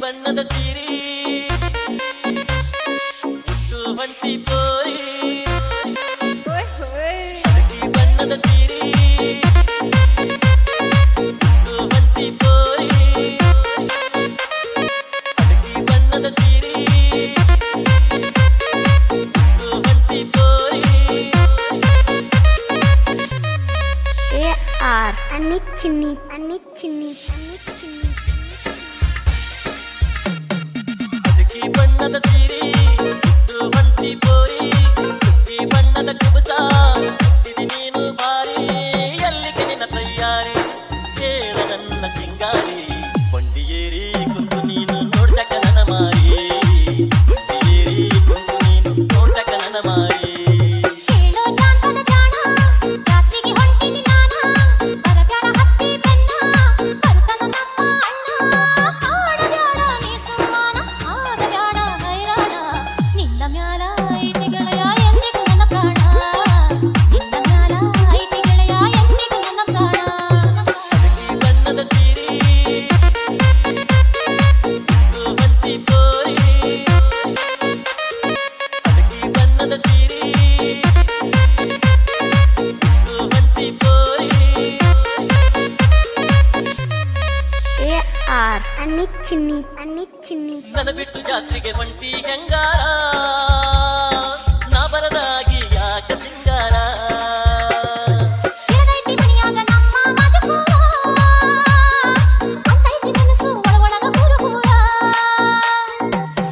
ಬಣ್ಣದ ತೀರಿ ಹೊಂಟಿ ಪೋರಿ ಬಣ್ಣದ ತೀರಿ ಹೊಂಟಿ ಪೋರಿ ಬಣ್ಣದ ತೀರಿ ಹೊಂಟಿ ಪೋರಿ AR Anni Chinni Anni Chinni Anni Chinni ಅದಕ್ಕೆ ಬಣ್ಣದ ತೀರಿ ಹೊಂಟಿ ಪೋರಿ ಬಣ್ಣದ ಕುಬಸ ನೀನು ಭಾರಿ ಎಲ್ಲಿಗೆ ನಿನ್ನ ತಯಾರಿ ಕೇಳ ನನ್ನ ಸಿಂಗಾರಿ ಕೊಂಡಿಯೇರಿ ಕುಂತು ನೀನು ನೋಡ್ತಕ್ಕ ನನ್ನ ಮಾರಿ ಕೊಂಡಿಯೇರಿ ಕುಂತು ನೀನು ನೋಡ್ತಕ್ಕ ನನ್ನ ಮಾರಿ AR Anni Chinni Anni Chinni ನನ್ನ ಬಿಟ್ಟು ಜಾತ್ರೆಗೆ ಹೊಂಟಿ ಹೆಂಗಾರ ನಾ ಬರದಾಗಿ ಯಾಕ ಸಿಂಗಾರ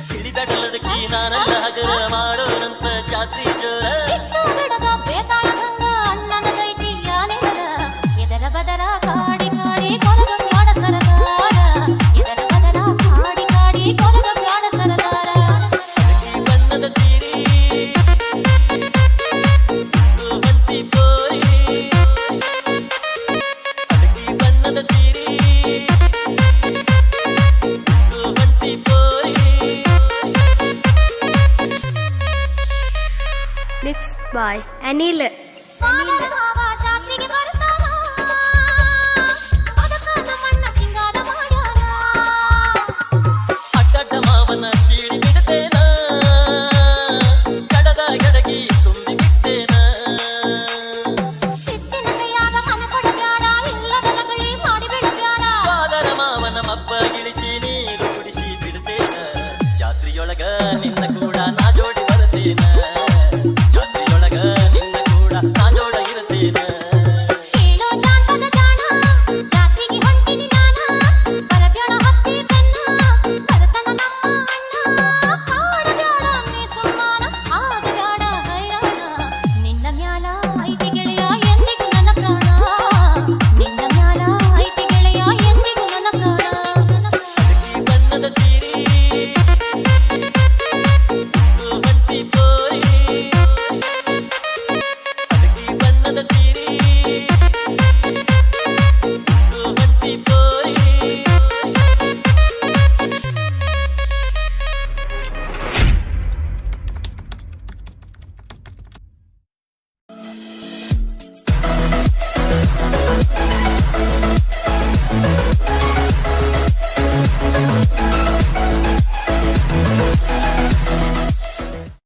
ಹಿಡಿದಡಲದಕ್ಕಿ ನಾನಲ್ಲ ಹಗರ ಮಾಡೋರಂತ ಜಾತ್ರೆ ಜೋರ ಬಣ್ಣದ ತೀರಿ ಹೊಂಟಿ ಪೋರಿ ಬಣ್ಣದ ತೀರಿ ಹೊಂಟಿ ಪೋರಿ Mixed by Anil.